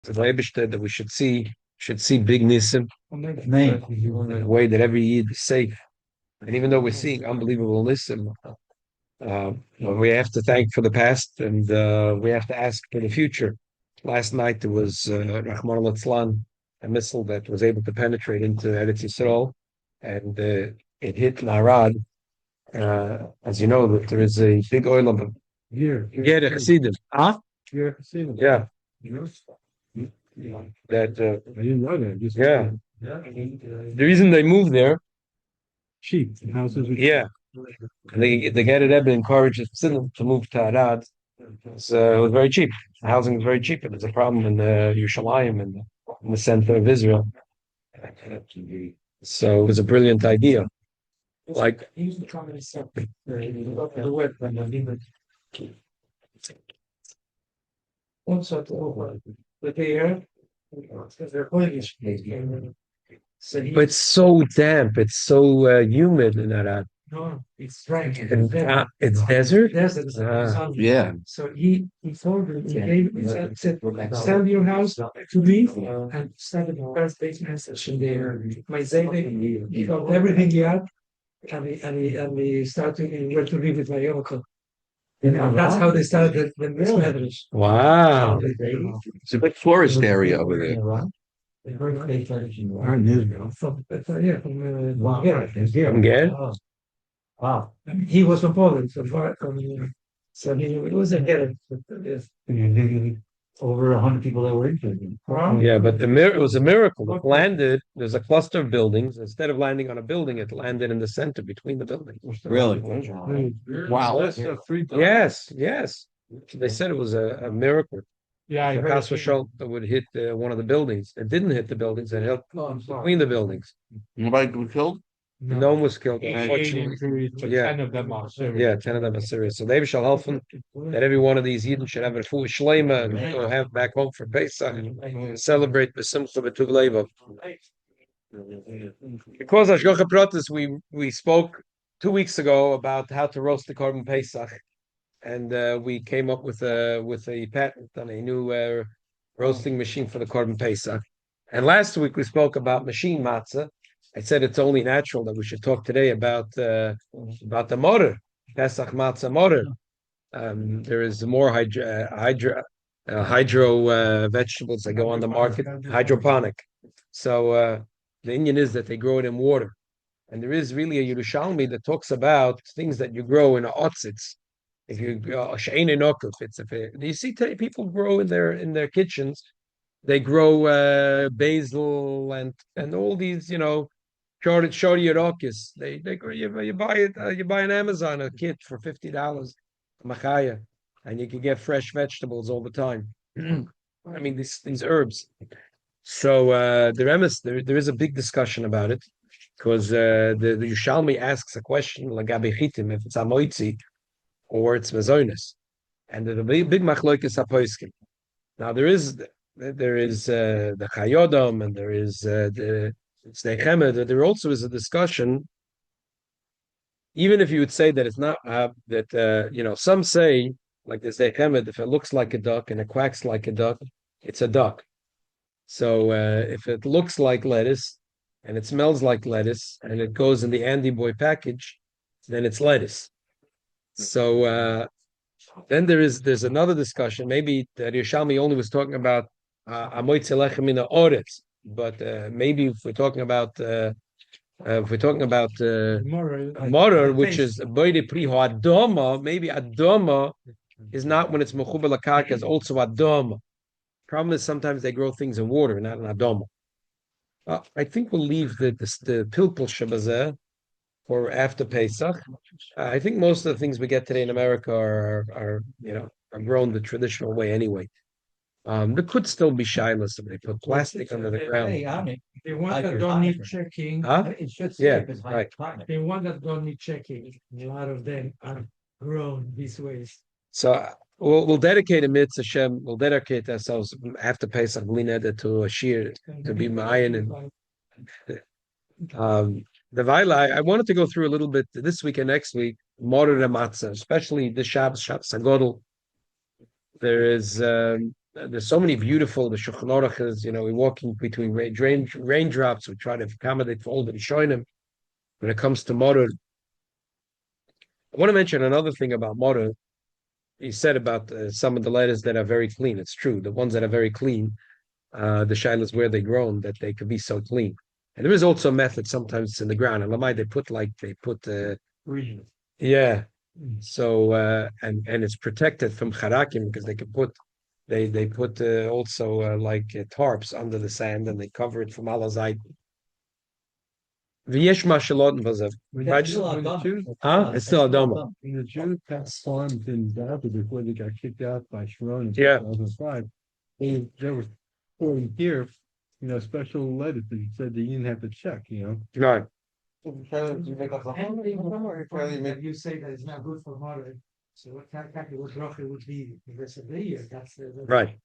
to the Eibishter that we should see big Nissan, the way that every Yid is safe. And even though we're seeing unbelievable Nissan, we have to thank for the past and we have to ask for the future. Last night there was Rahman al a missile that was able to penetrate into Eretz Yisrael, and it hit Narad. As you know, that there is a big oil of yeah, the Hasidim. Huh? Yeah, that I didn't know that. yeah. The reason they moved there, Cheap houses. yeah, and they get it Rebbe encouraged the Hasidim to move to Arad. It was very cheap. The housing was very cheap, and there's a problem in Yerushalayim in the center of Israel. So it was a brilliant idea. Like but it's so damp, it's so humid in Arad. No, it's dry. It's desert. Yeah. So he told me, said, sell your house to me and start the first basement session there. My Zayde, he got everything he had, and we started where to live with my uncle. That's how they started the medrash. Wow. It's a big forest area over there. From Gad? Wow. He was from Poland, so he was a hero. Over 100 people that were into Yeah, but it was a miracle. It landed, there's a cluster of buildings. Instead of landing on a building, it landed in the center between the buildings. Really? Wow. Yes, yes. They said it was a miracle. Yeah, I The house was shown that would hit one of the buildings. It didn't hit the buildings, it hit between the buildings. Nobody was killed? No one was killed, unfortunately. Yeah. 10 of them are serious. Yeah, 10 of them are serious. So they shall help them that every one of these Yidden should have a full shlema and go have back home for Pesach and celebrate the Simcha B'Tuv Levav. Because Ashgocha Pratis, we spoke 2 weeks ago about how to roast the Korban Pesach, and we came up with a patent on a new roasting machine for the Korban Pesach. And last week we spoke about machine matzah. I said it's only natural that we should talk today about the motor, Pesach matzah motor. There is more hydro vegetables that go on the market, hydroponic. So the Indian is that they grow it in water, and there is really a Yerushalmi that talks about things that you grow in a otzitz. If you you see people grow in their kitchens, they grow basil and all these shorty yerokis. They grow, you buy it you buy an Amazon a kit for $50 machaya, and you can get fresh vegetables all the time. I mean these herbs. So there is a big discussion about it because the Yushalmi asks a question lagabi chitim if it's amoitzi or it's mazonis, and the big machloikis hapoiskim. Now there is the chayodam and there is the Sdeichemed. There also is a discussion. Even if you would say that it's not that some say like the Sdeichemed, if it looks like a duck and it quacks like a duck, it's a duck. So if it looks like lettuce and it smells like lettuce and it goes in the Andy Boy package, then it's lettuce. So then there's another discussion. Maybe that Yerushalmi only was talking about amoitze lechem in oretz, but maybe if we're talking about morer, which is boide priho adoma, maybe adoma is not when it's mechuber lakarka, it's also adoma. Problem is sometimes they grow things in water, not in adoma. I think we'll leave the pilpul shabazeh for after Pesach. I think most of the things we get today in America are grown the traditional way anyway. There could still be shilas if they put plastic under the ground. The ones that don't need checking. Huh? Yeah, right. The ones that don't need checking, a lot of them are grown these ways. So we'll dedicate a mitzvah Hashem. We'll dedicate ourselves after Pesach to a shir to be ma'ayin and the Vaila. I wanted to go through a little bit this week and next week. Morer matzah, especially the Shabbos Hagodol. There is there's so many beautiful the Shulchan Aruchs, we're walking between raindrops. We try to accommodate for all the Rishonim. When it comes to Morud, I want to mention another thing about Morud. You said about some of the lettuce that are very clean. It's true. The ones that are very clean, the shilas where they grown, that they could be so clean. And there is also a method sometimes it's in the ground. And Lamai, they put yeah. So and it's protected from harakim because they put also tarps under the sand and they cover it from alazai. V'yesh mashalot vazav. It's still Adama. When the Jews had farms in Gaza before they got kicked out by Sharon in Yeah. 2005, they were pouring here, special lettuce that you said that you didn't have to check, Right. That you say that it's not good for mother. So what bracha would be the rest of the year? That's the Right.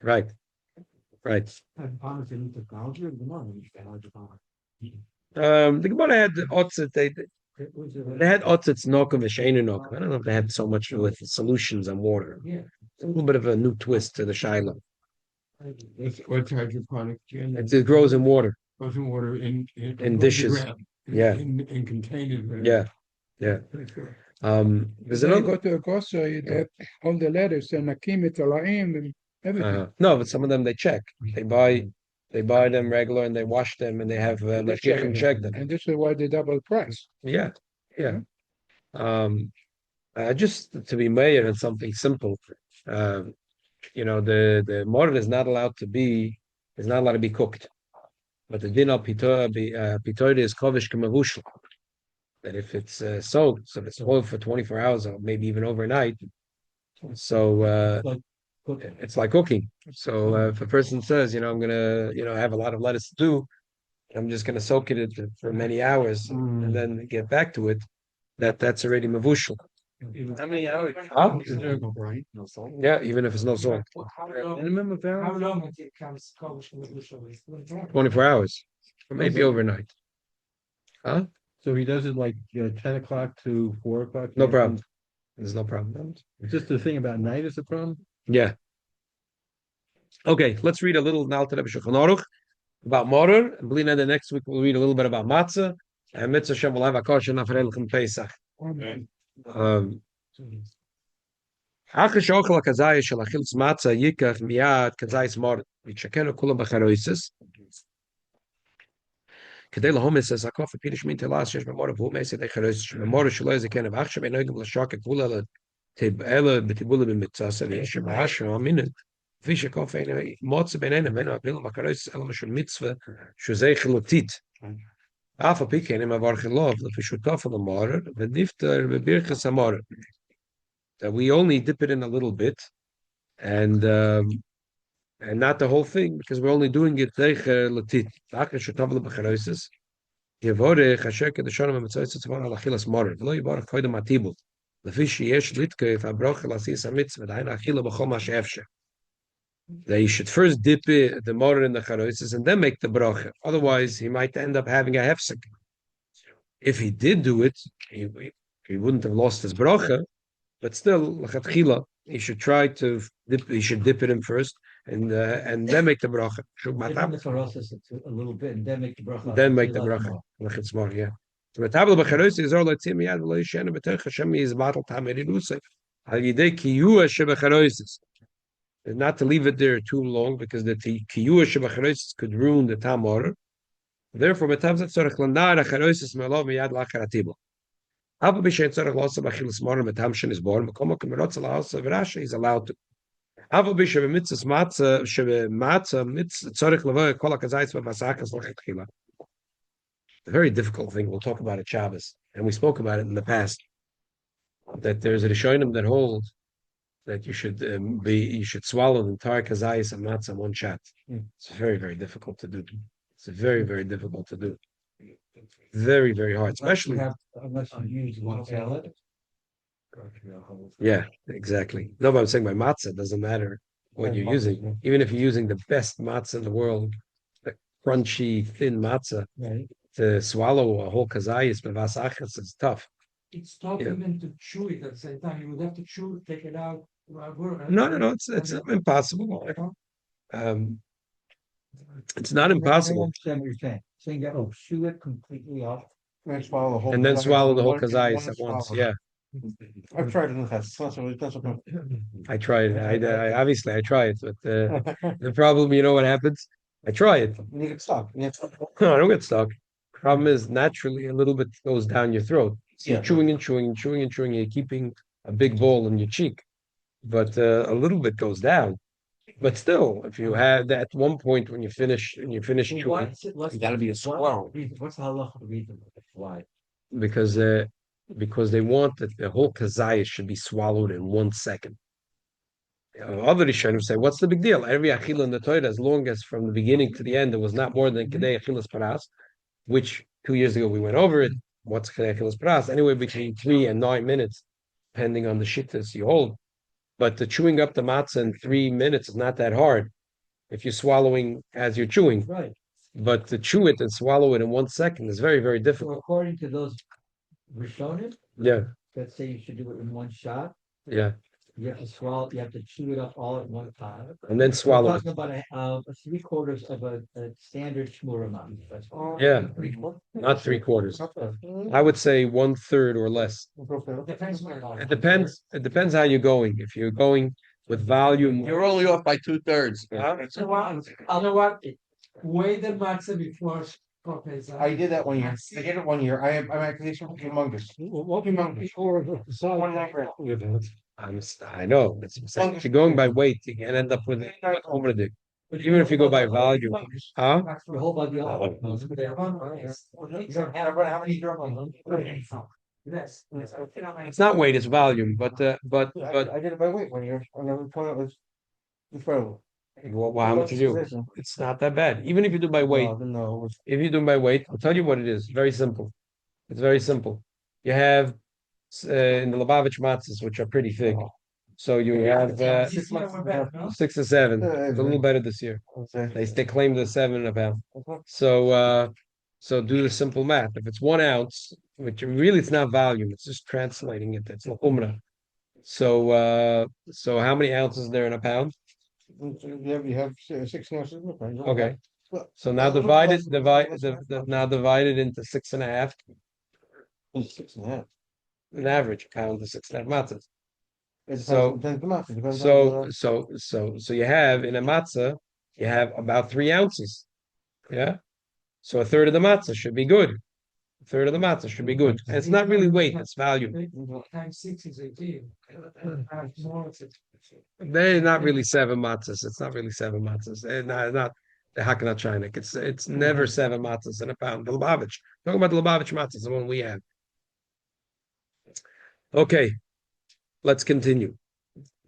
And honestly, the technology of the money. The Gemara had the otzet. They had otzets nokum v'sheinu nokum. I don't know if they had so much with solutions on water. Yeah. It's a little bit of a new twist to the shiloh. What's hydroponic? It grows in water. Frozen water In dishes. Yeah. In containers. Yeah. There's Then you another. go to a grocery, you get all the lettuce and akim talaim and everything. No, but some of them they check. They buy them regular and they wash them and they have mashgichim check them. And this is why they double price. Yeah. Just to be mayor and something simple. The mortar is not allowed to be cooked. But the din of pitoid is kovish kemavushel. That if it's soaked, so it's boiled for 24 hours or maybe even overnight, so it's like cooking. So if a person says, I'm gonna, have a lot of lettuce to do, I'm just gonna soak it for many hours and then get back to it, that's already mavushel. How many hours? Huh? Is there right? No salt. Yeah, even if it's no salt. How long until it comes kosher with the 24 hours, or maybe overnight. Huh? So he does it like 10 o'clock to 4 o'clock? No problem. There's no problem. Just the thing about night is the problem? Yeah. Okay, let's read a little now to the Shulchan Aruch about mortar. And believe the next week we'll read a little bit about matzah. And Mitzvah Shem will have a kosher nafarelchem Pesach. Achish ochel kazayis shel achilus matzah yikach miyad kazayis mortar. Yitzchakenu kulam b'charoisis. כדי להומס אז הקוף פירש מין תלס שיש במורה והוא מסי די חרס במורה שלו זה כן ועכשיו אינו גם לשוק כולה תבעלה בטיבולה במצסה ויש בעשרה מינט כפי שקוף אינו מוצא בינינו ואינו הפיל מקרס אלא משל מצווה שזה חילותית אף על פי כן אם עבר חילוב לפי שותף על המורה ונפטר בברכס המורה that we only dip it in a little bit and not the whole thing, because we're only doing it zeicher latit. V'achar shetav lebecharosis. Yevorech asher kedushanim emetzoyis tzavon al achilas morer. V'lo yivorech koydem atibul. Lefi sheyesh litkei v'abroch lasis hamitzvah. V'dayin achila b'chol ma she'efsher. That you should first dip the morer in the charosis and then make the bracha. Otherwise, he might end up having a hefsek. If he did do it, he wouldn't have lost his bracha, but still, l'chatchila, he should try to dip. He should dip it in first. And then make the bracha. A little bit, and then make the bracha. Then make the bracha. It's more, yeah. So the table of Becharosis is all like Timiyad v'lo yishena b'terech Hashem is battle tameri lusay. Al yidei kiyua shebecharosis. Not to leave it there too long because the kiyua shebecharosis could ruin the tam order. Therefore, betav zet tzorech lanar acharosis me'lo miyad lachar atibel. Ava b'shein tzorech losa b'achilas morer metam shen is born. B'komo kemerotz alahasa v'rasha he's allowed to. The very difficult thing, we'll talk about it Shabbos, and we spoke about it in the past, that there's a Rishonim that hold that you should swallow the entire kazayis and matzah in one shot. It's very, very difficult to do. It's very, very difficult to do. Very, very hard, especially unless you use one salad. Yeah, exactly. No, but I'm saying by matzah, it doesn't matter what you're using. Even if you're using the best matzah in the world, the crunchy, thin matzah, to swallow a whole kazayis bevas achas is tough. It's tough even to chew it at the same time. You would have to chew, take it out. No, it's impossible. It's not impossible. I understand what you're saying. Saying that, oh, chew it completely off. And then swallow the whole kazayas at once. Yeah, I've tried it in the past. I tried it. I obviously I try it, but the problem, you know what happens? I try it. You get stuck. No, I don't get stuck. Problem is naturally a little bit goes down your throat. So you're chewing and chewing and chewing and chewing. You're keeping a big ball in your cheek, but a little bit goes down. But still, if you have that at one point when you finish chewing, You gotta be a squirrel. What's the halacha reason? Why? because uh, because they want that the whole kazayas should be swallowed in 1 second. Other Rishonim say, what's the big deal? Every achila in the Torah, as long as from the beginning to the end, it was not more than kedei achilas paras, which 2 years ago we went over it. What's kedei achilas paras? Anyway, between 3 and 9 minutes, depending on the shittas you hold. But the chewing up the matzah in 3 minutes is not that hard if you're swallowing as you're chewing. Right. But to chew it and swallow it in 1 second is very, very So difficult. according to those Rishonim, Yeah, that say you should do it in one shot, yeah. you have to swallow, you have to chew it up all at one time. And then We're swallow it. talking about a 3/4 of a standard shmur amount. That's all. Yeah, not 3/4. I would say 1/3 or less. It depends. It depends how you're going. If you're going with volume, You're only off by 2/3. So what, you know what? Weigh the matzah before Pesach. I did that 1 year. I did it 1 year. I'm actually humongous. I know. If you're going by weight, you can end up with it. Even if you go by volume, huh? Your whole body. How many Yes. It's not weight; it's volume. But I did it by weight 1 year. And the toilet was incredible. well, how much is you? It's not that bad. Even if you do by weight, No, if you do by weight, I'll tell you what it is. Very simple. It's very simple. You have in the Lubavitch matzahs, which are pretty thick. So you have 6 or 7. It's a little better this year. They claim the 7 a pound. So do the simple math. If it's 1 ounce, which really it's not volume, it's just translating it. It's umrah. So how many ounces there in a pound? You have 6 ounces. Okay. So now divide it into 6.5. 6.5. An average pound to 6.5 matzahs. So you have in a matzah, you have about 3 ounces. Yeah. So a third of the matzah should be good. A third of the matzah should be good. And it's not really weight, it's volume. Times 6 is 18. They're not really 7 matzahs. It's not really 7 matzahs. They're not the Hakanat Chinik. It's never 7 matzahs in a pound. The Lubavitch. Talking about the Lubavitch matzahs, the one we have. Okay, let's continue.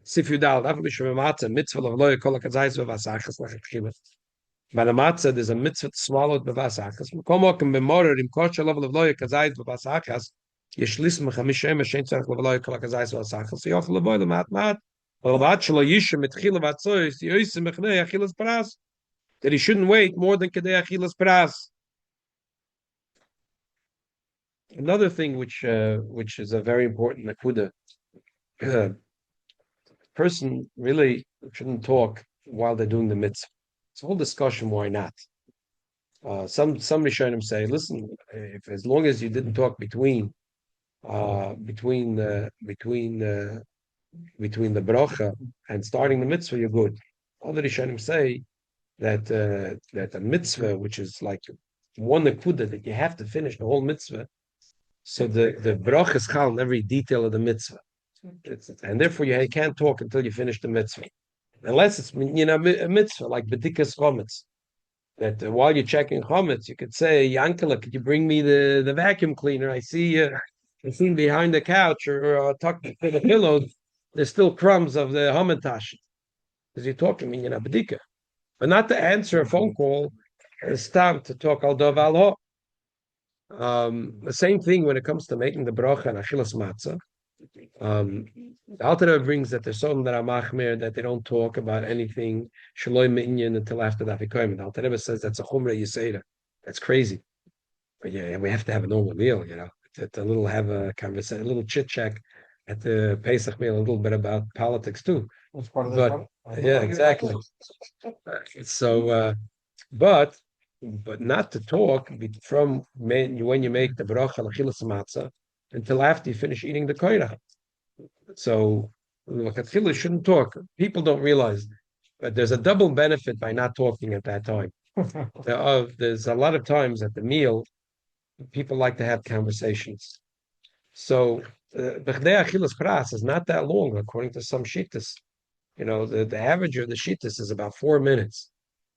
Sif Yudal, mitzvah of loya kol hakazayis v'vasachas lachitchilas. By the matzah, there's a mitzvah to swallow it b'vasachas. Komokim b'morer im kosher level of loya kazayis v'vasachas. Yeshlis mechamish yom shein tzarich loya kol hakazayis v'vasachas. Yochel levoy lemat mat. V'levat shelo yishem mitchila v'atzoyis yoysim mechnei achilas paras. That he shouldn't wait more than kedei achilas paras. Another thing which is a very important nakuda. Person really shouldn't talk while they're doing the mitzvah. It's a whole discussion why not. Some Rishonim say, listen, if as long as you didn't talk between the bracha and starting the mitzvah, you're good. Other Rishonim say that a mitzvah, which is like one nakuda that you have to finish the whole mitzvah, so the bracha is chal in every detail of the mitzvah. And therefore you can't talk until you finish the mitzvah. Unless it's, a mitzvah, like bedikas chometz. That while you're checking chometz, you could say, Yankala, could you bring me the vacuum cleaner? I see behind the couch or tucked in the pillow, there's still crumbs of the hamantash. Because you're talking, bedika. But not to answer a phone call, it's time to talk al dov al ho. The same thing when it comes to making the bracha and achilas matzah. The Alter Rebbe brings that there's some that are machmir that they don't talk about anything shaloi minyan until after the afikoyim. The Alter Rebbe says that's a chumrah yisera. That's crazy. But yeah, we have to have a normal meal, to have a conversation, a little chit chat at the Pesach meal, a little bit about politics too. That's part of but Yeah, exactly. So, but not to talk from when you make the bracha l'achilas matzah until after you finish eating the koirach. So, l'chatchila shouldn't talk. People don't realize, but there's a double benefit by not talking at that time. There's a lot of times at the meal, people like to have conversations. So, b'chdei achilas pras is not that long, according to some shittas. You know, the average of the shittas is about 4 minutes.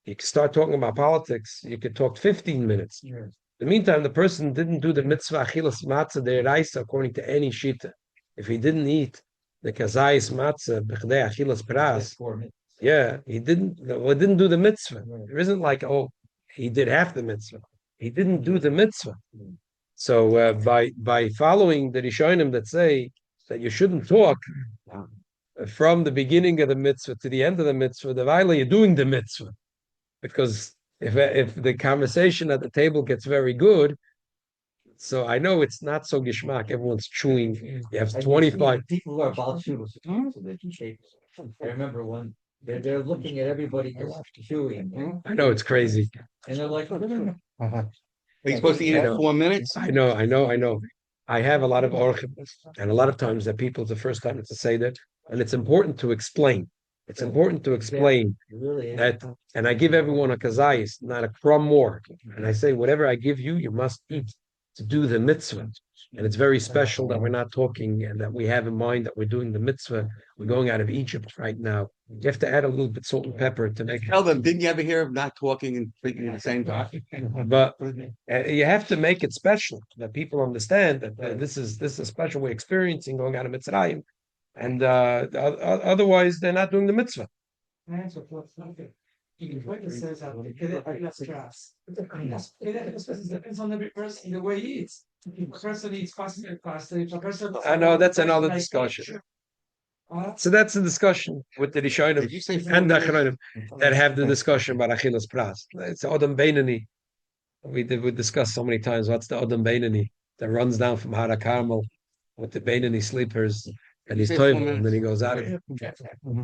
You can start talking about politics, you could talk 15 minutes. In the meantime, the person didn't do the mitzvah achilas matzah deiraisa according to any shita. If he didn't eat the kazayis matzah b'chdei achilas pras, yeah, he didn't. Well, he didn't do the mitzvah. There isn't like, oh, he did half the mitzvah. He didn't do the mitzvah. So by following the Rishonim that say that you shouldn't talk from the beginning of the mitzvah to the end of the mitzvah, the while you're doing the mitzvah, because if the conversation at the table gets very good, so I know it's not so gishmak. Everyone's chewing. You have 25 people who are about shooters. I remember one. They're looking at everybody just chewing, I know it's crazy. and they're like, Are you supposed to eat it in 4 minutes? I know. I have a lot of orchim, and a lot of times that people, it's the first time to say that, and it's important to explain. It's important to explain really, that, and I give everyone a kazayis, not a crumb more. And I say, whatever I give you, you must eat to do the mitzvah. And it's very special that we're not talking and that we have in mind that we're doing the mitzvah. We're going out of Egypt right now. You have to add a little bit salt and pepper to make Tell them, didn't you ever hear of not talking and speaking at the same time? But you have to make it special that people understand that this is a special way experiencing going out of Mitzrayim, and otherwise they're not doing the mitzvah. It says that it depends on every person the way he eats. If a person eats faster, if a person I know that's another discussion. So that's the discussion with the Rishonim Did you say and the Achronim that have the discussion about Achilas Pras. It's Odom Beinani. We discussed so many times what's the Odom Beinani that runs down from Hara Carmel with the Beinani sleepers and he's You say 4 toivel and then he goes out.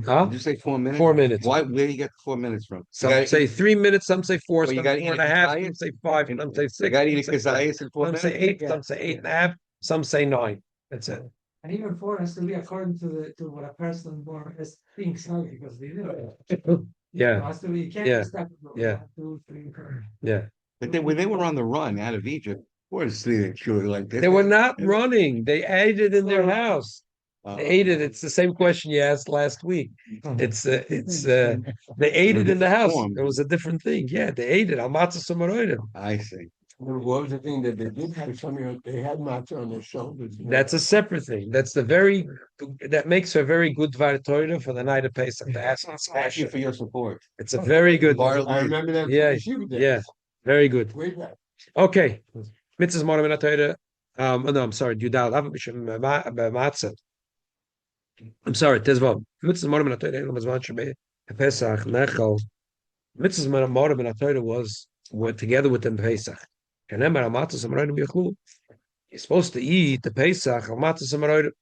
Huh? Did you say 4 minutes? 4 minutes. Why? Where do you get the 4 minutes from? Some say 3 minutes, some say 4, Well, you some gotta say eat 4.5, a some say 5, some say 6. You got to eat some a say kazayas in 4 some minutes? say 8, some say 8.5, some say 9. That's it. And even 4 has to be according to what a person more thinks, because they live. Yeah, Has to be, you can't Yeah. just step Yeah. 1, 2, 3, 4. yeah. But when they were on the run out of Egypt, where is they chewing like this? They were not running. They ate it in their house. They ate it. It's the same question you asked last week. They ate it in the house. Form. It was a different thing. Yeah, they ate it. Al matzah samaroidim. I see. What was the thing that they did have? They had matzah on their shoulders. That's a separate thing. That makes a very good Dvar Torah for the night of Pesach. To ask this Thank you question. for your support. It's a very good. Barley. I remember that. Yeah, yeah, very good. Way back. Okay. Mitzvahs Morim and Torah. No, I'm sorry. Yudal. Matzah. I'm sorry. Tezvav. Mitzvahs Morim and Torah. Elom Shebei Pesach Nechal. Mitzvahs Morim and Torah was together with the Pesach. Kenemar Matzah Samaroidim Yachlu. You're supposed to eat the Pesach of Matzah Samaroidim.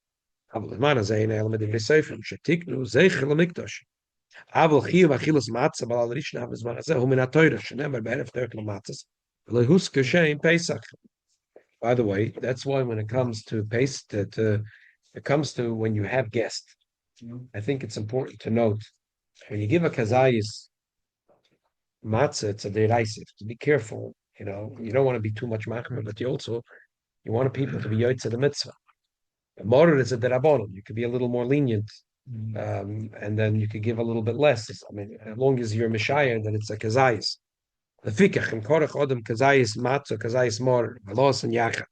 Avol Zman Zayin Elam Divrei Sefer Shetiknu Zeicher LaMikdash. Avol Chiyuv Achilas Matzah Balal Rishon Av Zman Hazeh Hu Min HaTorah Shenemar Be'erev Terek LaMatzahs Lehusker Shein Pesach. By the way, that's why when it comes to it comes to when you have guests, I think it's important to note when you give a kazayis matzah, it's a derisive. To be careful, you don't want to be too much machmer, but you want people to be yoytze the mitzvah. Morer is a derabanan. You could be a little more lenient, and then you could give a little bit less. I mean, as long as you're mishayah, then it's a kazayis. The fikach and korach odem kazayis matzah kazayis morer velos and yacha.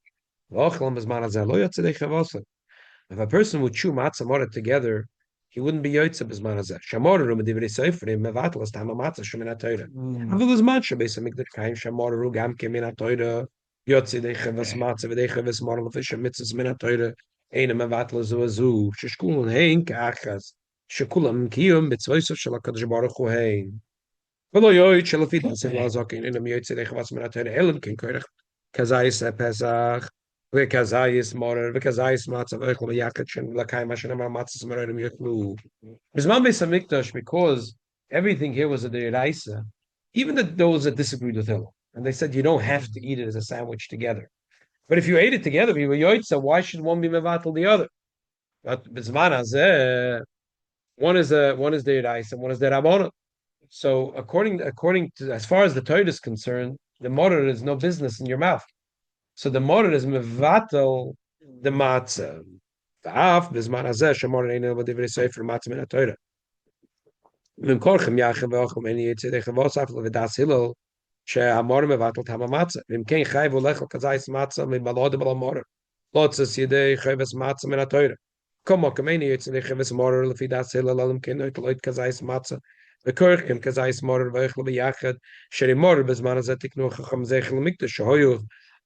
If a person would chew matzah morer together, he wouldn't be yoytze b'zman hazeh. Shamorer u'medivrei seferim mevatlas tam matzah shemin haTorah. Avil zman shebeis hamikdash kaim shamorer gam kemin haTorah yotze dechavas matzah v'dechavas morer l'fish mitzvahs min haTorah ein mevatlas u'azu sheshkulun hein ka'achas shekulam kiyum mitzvahs shel HaKadosh Baruch Hu hein. V'lo yoyt shel afidas in lazakin in yoytze dechavas min haTorah elam ken korach kazayis Pesach. V'kazayis morer, v'kazayis matzah v'echel v'yakachin l'kayim hashanam matzah smerodim yechlu. Bisman Beis Hamikdash, because everything here was a deraisa, even those that disagreed with Hillel, and they said you don't have to eat it as a sandwich together. But if you ate it together, you were yoitza, why should one be mevatel the other? But bisman hazeh, one is deraisa and one is derabonah. So according to as far as the Torah is concerned, the morer is no business in your mouth. So the morer is mevatel the matzah. V'af bisman hazeh shemorer einel v'divrei sefer matzah min haTorah. V'im korchem yachem v'ochem eni yitzidei chavos aflo v'das hillel she'amor mevatel tam hamatzah. V'im kein chayv ulech al kazayis matzah mibalod b'al morer. Lotzes yidei chayves matzah min haTorah. Komo kameni yitzidei chayves morer lefi das hillel alim kein oit loit kazayis matzah. V'korchem kazayis morer v'ochem v'yachad sheri morer b'zman hazeh tiknu chacham zeichel mikdash shehoyu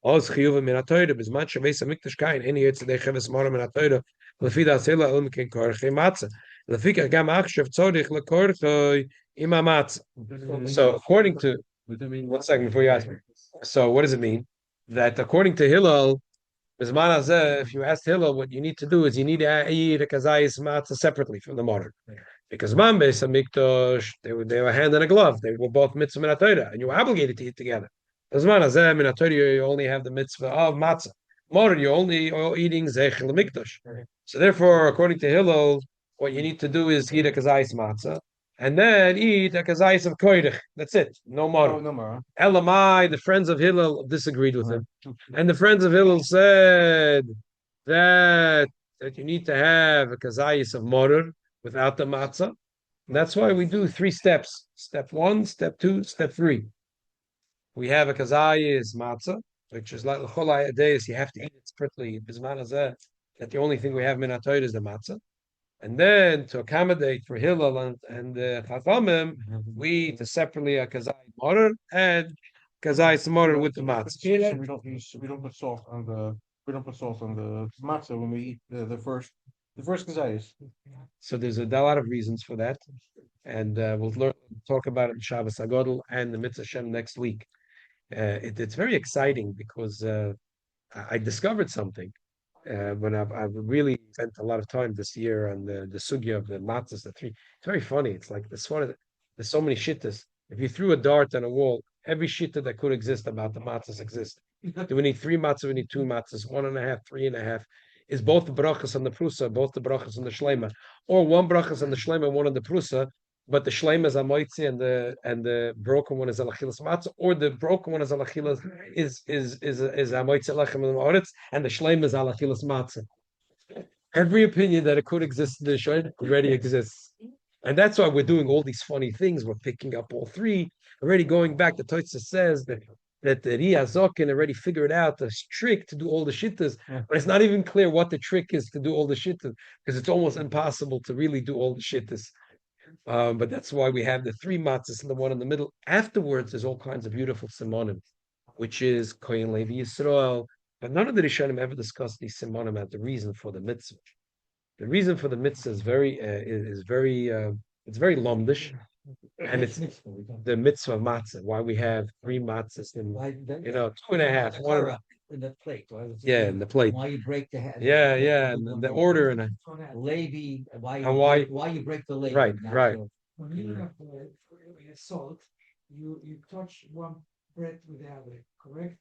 Oz chiyuv min haTorah b'zman sheveis hamikdash kain eni yitzidei chayves morer min haTorah lefi das hillel alim kein korchem matzah. So according to one second before you ask me. So what does it mean? That according to Hillel, if you ask Hillel, what you need to do is you need to eat a kazayis matzah separately from the mortar. Because Mambes and Mikdosh, they were hand in a glove. They were both mitzvah and Torah, and you were obligated to eat together. In Torah, you only have the mitzvah of matzah. Mortar, you're only eating zechel mikdosh. So therefore, according to Hillel, what you need to do is eat a kazayis matzah, and then eat a kazayis of koirich. That's it. No more. No more. Elamai, the friends of Hillel disagreed with him. And the friends of Hillel said that you need to have a kazayis of mortar without the matzah. And that's why we do 3 steps. Step 1, step 2, step 3. We have a kazayis matzah, which is like l'cholai adayis. You have to eat it separately. Bisman hazeh, that the only thing we have min haTorah is the matzah. And then to accommodate for Hillel and Chachamim, we eat separately a kazai morer and kazai morer with the matzah. So we don't put salt on the matzah when we eat the first kazayis. So there's a lot of reasons for that, and we'll talk about it in Shabbos Hagodol and the Mitzvah Shem next week. It's very exciting because I discovered something. When I've really spent a lot of time this year on the sugya of the matzahs, the 3. It's very funny. It's like there's so many shittas. If you threw a dart on a wall, every shitta that could exist about the matzahs exists. Do we need 3 matzahs? We need 2 matzahs, 1.5, 3.5. Is both the brachas on the prusa, both the brachas on the shleima, or one brachas on the shleima, one on the prusa, but the shleima is amoitzi and the broken one is alachilas matzah, or the broken one is alachilas is amoitzi lechem ma'aretz, and the shleima is alachilas matzah. Every opinion that it could exist in the shayla already exists, and that's why we're doing all these funny things. We're picking up all 3 already. Going back, the Tosha says that the Ria Zokin already figured out the trick to do all the shittas, but it's not even clear what the trick is to do all the shittas, because it's almost impossible to really do all the shittas. But that's why we have the 3 matzahs and the one in the middle. Afterwards, there's all kinds of beautiful simonim, which is Kohen Levi Yisrael. But none of the Rishonim ever discussed these simonim as the reason for the mitzvah. The reason for the mitzvah is very lomdish, and it's the mitzvah of matzah. Why we have 3 matzahs and 2.5, 1 in the plate. in the plate. Why you break the head? And the order and Levi, why you break the Levi? right. When you have salt, you touch one bread with the other, correct?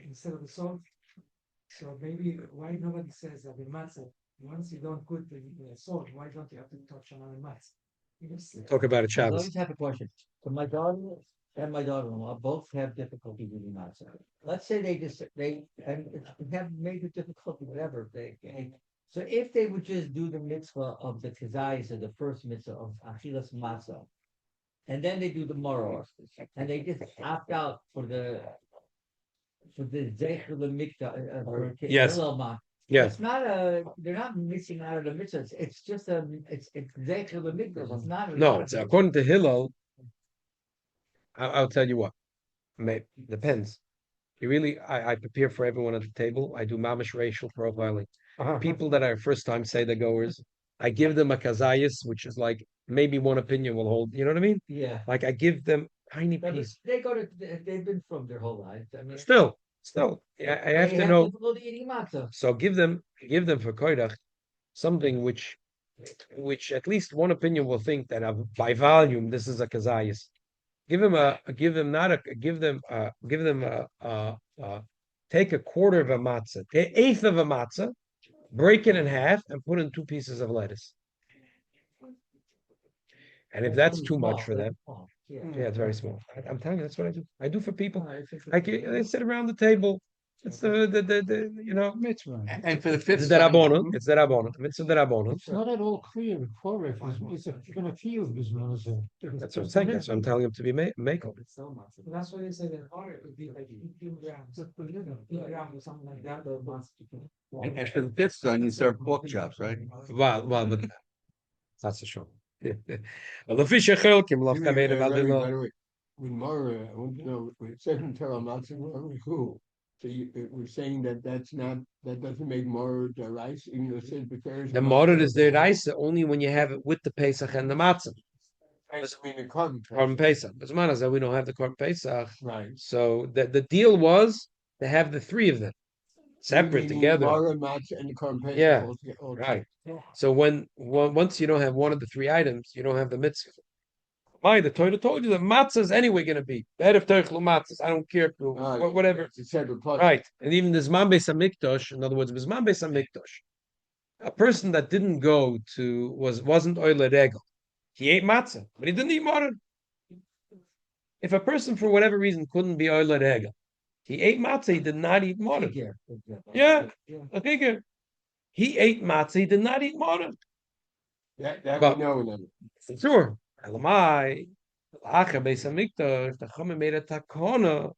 Instead of the salt. So maybe why nobody says that the matzah, once you don't put the salt, why don't you have to touch another matzah? Talk about it, I Shabbos. always have a question. So my daughter and my daughter-in-law both have difficulty eating matzah. Let's say they have major difficulty, whatever. So if they would just do the mitzvah of the kazayis, or the first mitzvah of achilas matzah, and then they do the moror, and they just opt out for the zecher l'mikta, Yes. It's not they're not missing out of the mitzvah. It's just it's zecher l'mikta. It's not. No, it's according to Hillel. I'll tell you what. Depends. I prepare for everyone at the table. I do mamish racial profiling. People that are first time Seder goers, I give them a kazayas, which is like maybe one opinion will hold. You know what I mean? Yeah. Like I give them tiny piece. They've been from their whole life. I mean, Still, Still, I have They to know. difficulty eating matzah. So give them for koidach something which at least one opinion will think that by volume this is a kazayas. Give them take a quarter of a matzah, take eighth of a matzah, break it in half, and put in 2 pieces of lettuce. And if that's too much for them, Yeah. yeah, it's very small. I'm telling you, that's what I do. I do for people. They sit around the table. It's the Mitzvah. And for the fifth it's the son, rabbanon. It's the rabbanon. It's the rabbanon. It's not at all clear for it. It's gonna feel this one. That's what I'm saying. That's what I'm telling him to be make. That's why they say that hard it would be like 15 grams. 15 grams or something like that. and for the fifth son, you serve pork chops, right? Well, but that's a show. Well, the fish are chelkim love kavein By the about way, with Mara, I want to know, it says in Torah, matzah cool. So we're saying that that doesn't make Mara the rice, even though it says the motor is the rice only when you have it with the Pesach and the matzah. Doesn't mean the carbon. Korban Pesach. Doesn't matter that we don't have the Korban Pesach. Right. So the deal was to have the 3 of them separate together. Mara, matzah, and the carbon. Yeah. Right. So once you don't have one of the 3 items, you don't have the mitzvah. The Torah told you that matzah is anyway going to be better matzahs. I don't care whatever. Right. And even this man beis hamikdash, in other words, this man beis hamikdash, a person that didn't go to wasn't oile regel. He ate matzah, but he didn't eat morer. If a person for whatever reason couldn't be oile regel, he ate matzah. He did not eat morer. Yeah, a figure. He ate matzah. He did not eat morer. That But- we know. Sure. Elamai, Acha Beis Hamikdash, the Chachamim made a takona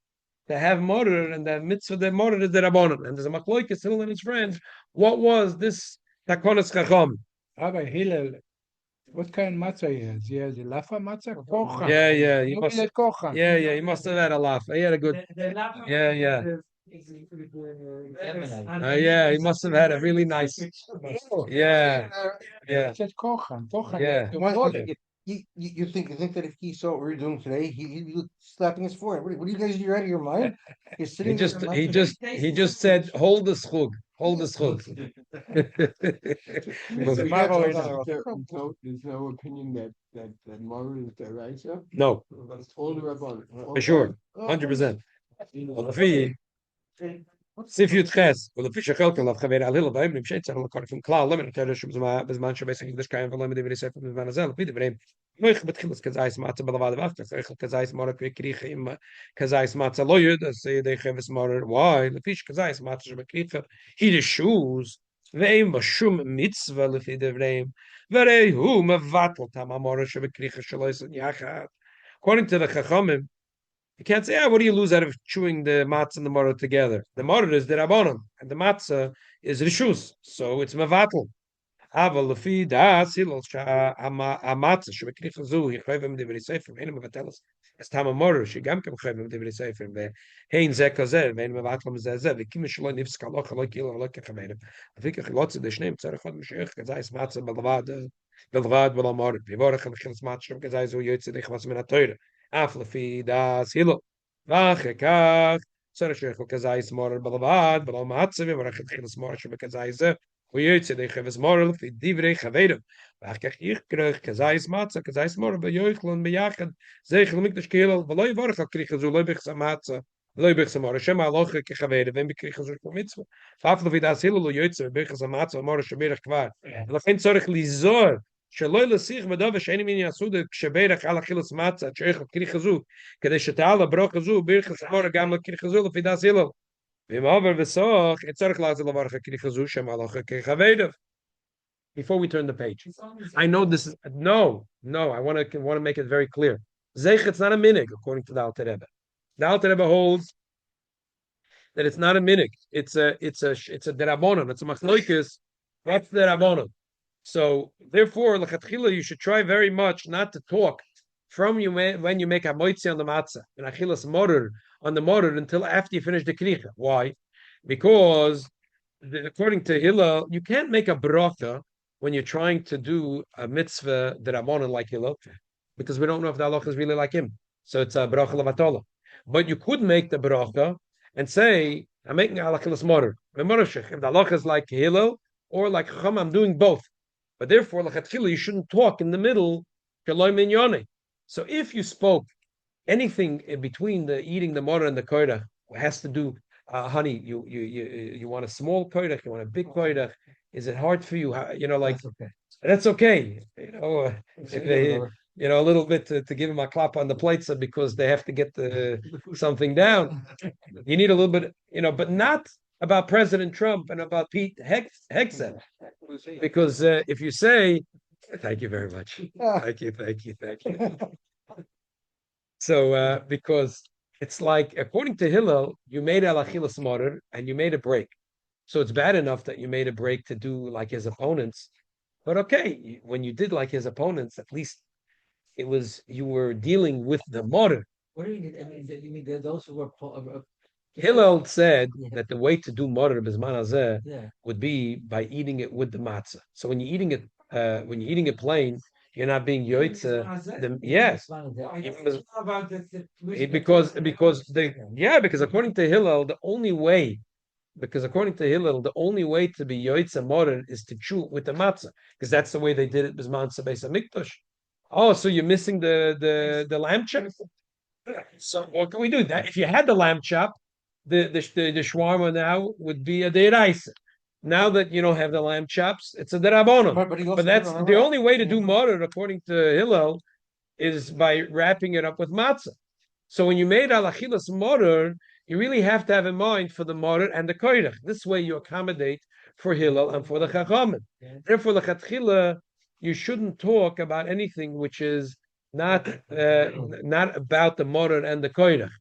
to have morer, and the mitzvah the morer is the rabbanon. And there's a machloikis Hillel and his friends. What was this takonas Chacham? Rabbi Hillel, what kind of matzah he has? He has a lafa matzah? Kocha. Yeah, he You must. mean that kocha? Yeah, he must have had a laugh. He had a good. Yeah. Yeah, he must have had a really nice. Yeah. It says kocha. Kocha. Yeah. You think that if he saw what we're doing today, he'd be slapping his forehead. What are you guys? You're out of your mind? You're sitting. He just said, hold the schug. Hold the schug. There's no opinion that Mara is the rice. No, All the rabbanon. for sure. 100%. Sif Yud Ches, well, the fish are chelken love chaver al hilal v'ayim nim sheitzer al kar from Kollel lemon teresh b'zman shebesek this kain v'lem divrei sefer b'zman azel pide v'reim noich betchilas kazayis matzah b'lavad v'achtas eichel kazayis mora krikricha im kazayis matzah lo yud as say they cheves mora why the fish kazayis matzah shebekricha he the shoes v'eim b'shum mitzvah lefi devreim v'rei hu mevatel tam amora shebekricha shalois yachad. According to the Chachamim, you can't say, what do you lose out of chewing the matzah and the morah together? The morah is the rabbanon, and the matzah is rishus, so it's mevatel. Aval lefi das hilol matzah shebekricha zu yichayvem divrei sefer ve'ein mevatelas es tam morah shegam kem chayvem divrei sefer ve'ein zeh kazeh ve'ein mevatel mezeh zeh v'kim shloi nifska lo chaloi kilo lo kechaverim v'fikach lotze de shneim tzarech od mishayich kazayis matzah belvad v'lo morah v'vorach l'chilas matzah kazayis hu yoytze dechvas min ha-Torah. Aflefi das hilo. Vachekach. Tzarech sheichel kazayis morer belavad, belo matzah v'vorach l'chilas morer shebekazayis zeh. Uyotze de cheves morer lefi divrei chaverim. Vachekach yichkrech kazayis matzah kazayis morer v'yoichlon b'yachad zeichel mikdash keilel v'lo yivorach al kricha zu lo bichsa matzah v'lo bichsa morer shema aloche kechaverim v'em b'kricha zu mitzvah. Aflefi das hilo lo yotze b'bichsa matzah morer sheberach kvar. V'lefen tzarech lizor שלא לסיך ודובר שאין מן יעשו כשברך על אכילס מצה, שאיך לקריך זו, כדי שתעל הברוך זו, בירך סמור גם לקריך זו, לפי דס הלל. ואם עובר וסוך, צריך לעזור לברך הקריך זו, שמלוך כחבדיו. Before we turn the page, I know this is, no, I want to make it very clear. Zeich, it's not a minig, according to the Alter Rebbe. The Alter Rebbe holds that it's not a minig. It's a derabonon. It's a machloikis. That's the derabonon. So therefore, lechatchila, you should try very much not to talk from when you make a moitzi on the matzah and achilas morer on the morer until after you finish the kricha. Why? Because according to Hillel, you can't make a bracha when you're trying to do a mitzvah derabonon like Hillel, because we don't know if the halacha is really like him. So it's a bracha levatola. But you could make the bracha and say, I'm making alachilas motor. If the halacha is like Hillel or like Chacham, I'm doing both. But therefore, lachatchila, you shouldn't talk in the middle. So if you spoke anything in between the eating the motor and the koirach has to do, honey, you want a small koirach, you want a big koirach. Is it hard for you? Like That's okay. that's okay. A little bit to give him a clap on the plates because they have to get something down. You need a little bit, but not about President Trump and about Pete Hegseth. Because if you say, thank you very much. Thank you. So, because it's like, according to Hillel, you made al-achilas morer and you made a break. So it's bad enough that you made a break to do like his opponents. But okay, when you did like his opponents, at least you were dealing with the morer. What do you mean? I mean, you mean those who were Hillel said Yeah. that the way to do morer b'zman hazeh yeah. would be by eating it with the matzah. So when you're eating it plain, you're not being yoitze. Yes, because according to Hillel, the only way to be yoitze morer is to chew it with the matzah, because that's the way they did it b'zman beis hamikdash. Oh, so you're missing the lamb chop? So what can we do? That if you had the lamb chop, the shawarma now would be a deraisa. Now that you don't have the lamb chops, it's a derabonim. But that's the only way to do morer, according to Hillel, is by wrapping it up with matzah. So when you made alachilas morer, you really have to have in mind for the morer and the koirach. This way you accommodate for Hillel and for the chachamim. Therefore, the chatchila, you shouldn't talk about anything which is not about the morer and the koirach.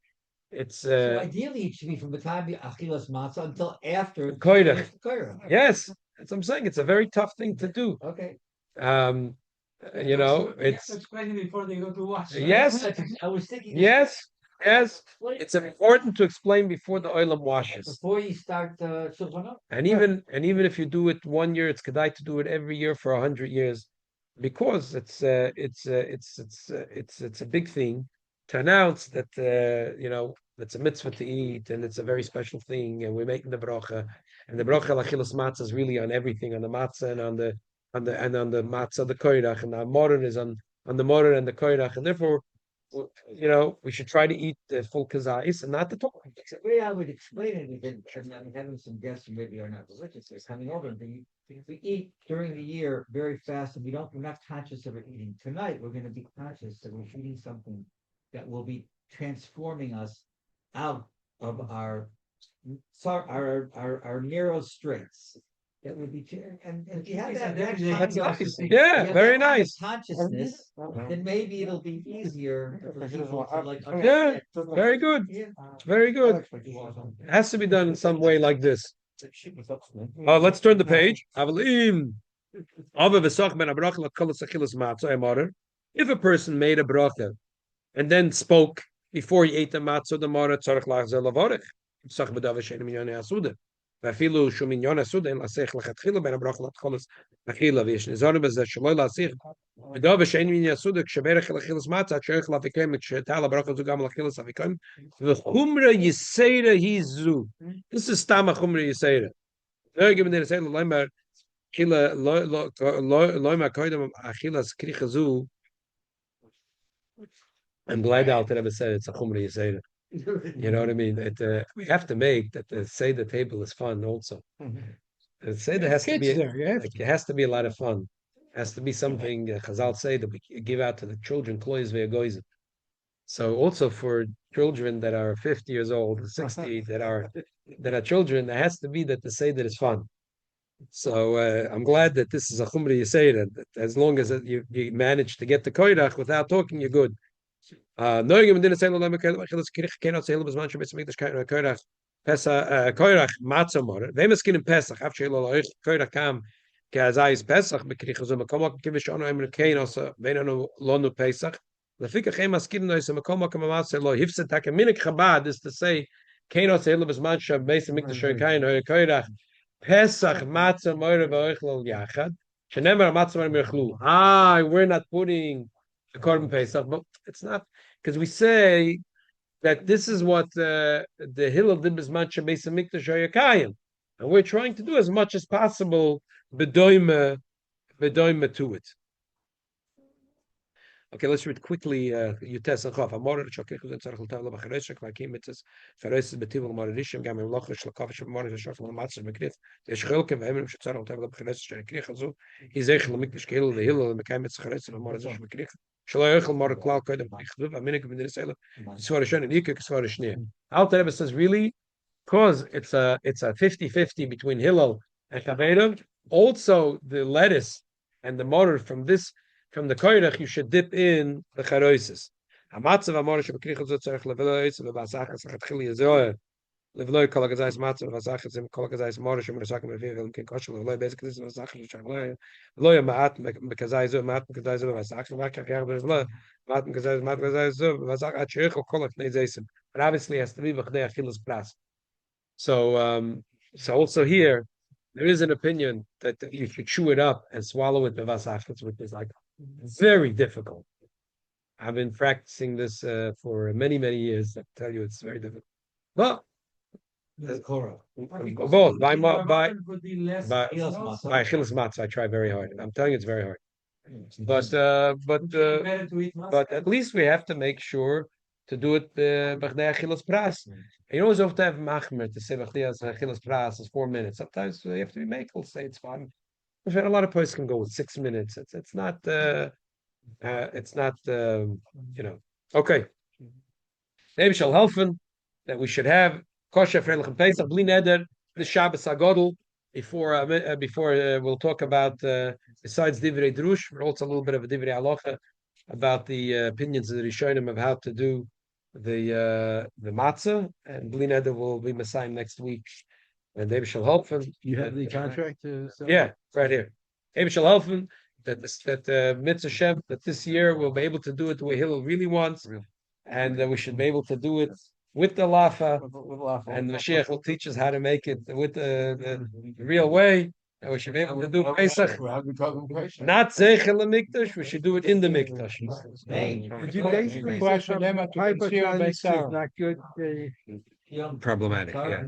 It's So ideally, it should be from the time of achilas matzah until after koirach. koirach. Yes, that's what I'm saying. It's a very tough thing to do. Okay. It's explaining before they go to wash. yes, I was thinking. yes. It's important to explain before the oilam washes. Before you start shulchan. And even if you do it 1 year, it's kedai to do it every year for 100 years, because it's a big thing to announce that it's a mitzvah to eat, and it's a very special thing, and we're making the bracha, and the bracha lachilas matzah is really on everything, on the matzah and on the matzah the koirach, and the morer is on the morer and the koirach, and therefore we should try to eat the full kazais and not the talk. The way I would explain it is, and I'm having some guests who maybe are not religious, they're coming over, and we eat during the year very fast, and we're not conscious of it eating. Tonight, we're going to be conscious that we're eating something that will be transforming us out of our narrow straits. That would be, and if you have that That's consciousness, nice. Yeah, very nice. consciousness, then maybe it'll be easier for people to like. Yeah, very good. Yeah. Very good. It has to be done in some way like this. Let's turn the page. If a person made a bracha and then spoke before he ate the matzah, the mara tzarich lachzer lavorich. Psach b'dav she'enim minyanei asuda. V'afilu shum minyanei asuda in lasech lechatchila ben abracha latcholos achila v'yesh nizarim bezeh shaloi lasich b'dav she'enim minyanei asuda kshaberech lachilas matzah tzarich lavikem kshetal abracha zugam lachilas avikem v'chumra yiseira hizu. This is stama chumra yiseira. Very given the yiseira loymar chila loymar koydem achilas krichazu. I'm glad the Alter Rebbe said it's a chumra yisera. You know what I mean? We have to make that the Seder table is fun also. The Seder has to be it has to be a lot of fun. It has to be something Chazal say that we give out to the children, klois ve'agoizim. So also for children that are 50 years old, 60 that are children, it has to be that the Seder is fun. So I'm glad that this is a chumra yisera. As long as you manage to get the koirach without talking, you're good. Koirach matzah morer. They must get in Pesach. After Koirach come, Kazais Pesach. Bekrichos u'makom kivish ono emre kein also veinonu lonu Pesach. Lefikach em askin nois u'makom matzah lo hifset tak minik Chabad is to say kein also hilo b'zman shav beis mikdash kain Koirach Pesach matzah morer v'oichlo yachad. Shenemer matzah morer mirchlu. We're not putting the korban Pesach, but it's not, because we say that this is what the Hillel did Bisman Beis Hamikdash Hayakayim, and we're trying to do as much as possible bedoime to it. Okay, let's read quickly. Yutes and Chav. Amor Shokich Tzarich L'Tav L'Bachareshek Lakim Mitzvos Charesis Betiv L'Mar Rishon Gam L'Lochish L'Kavish L'Mar Rishon L'Matzah Bekrif Yesh Chilkem V'Emrim Shetzarich L'Tav L'Bachareshek Shekrich Azu Yizech L'Mikdash Kehil V'Hillel L'Mekayim Mitzvos Charesis L'Mar Rishon Bekrich Shlo Yochel Mar Klal Kodem Yichduv Aminik V'Nir Yisrael Yisvar Rishon and Yikuk Yisvar Rishniya. Alter Rebbe says really because it's a 50-50 between Hillel and Chavedav. Also, the lettuce and the motor from the koyrech, you should dip in the charoises. Hamatzav amor shebekrichot zot tzarich levelois v'basachas achatchili yazoyer leveloi kol hagazayis matzav v'basachas im kol hagazayis mor shemerasakim leviv elkin kosher leveloi basically this is v'basachas v'shavloi leveloi ma'at mekazayis zo ma'at mekazayis zo v'basachas v'bakach yach v'leveloi ma'at mekazayis zo v'basachas at sheich o kol ha'fnei zaysim. But obviously it has to be v'chdei achilas pras. So also here there is an opinion that you should chew it up and swallow it b'vasachas, which is like very difficult. I've been practicing this for many years. I tell you, it's very difficult. But both by Achilles Matz, I try very hard. I'm telling you, it's very hard. But at least we have to make sure to do it b'chdei Achilles Pras. You always have to have machmer to say b'chdei Achilles Pras is 4 minutes. Sometimes you have to be makel, say it's fine. A lot of places can go with 6 minutes. It's not okay. Maybe shall helfen that we should have kosher freilich Pesach bli neder the Shabbos Agodel before we'll talk about besides divrei drush, but also a little bit of a divrei halacha about the opinions of the Rishonim of how to do the matzah, and bli neder will be Messiah next week. And David shall help him. You have the contract to sell? Yeah, right here. David shall help him that Mitzvah Shem, that this year we'll be able to do it the way Hillel really wants, and that we should be able to do it with the lafa, and the Mashiach will teach us how to make it with the real way, and we should be able to do Pesach. Not Zeichel Mikdash, we should do it in the Mikdash. Would you basically say something hypertonics is not good? Problematic, yeah.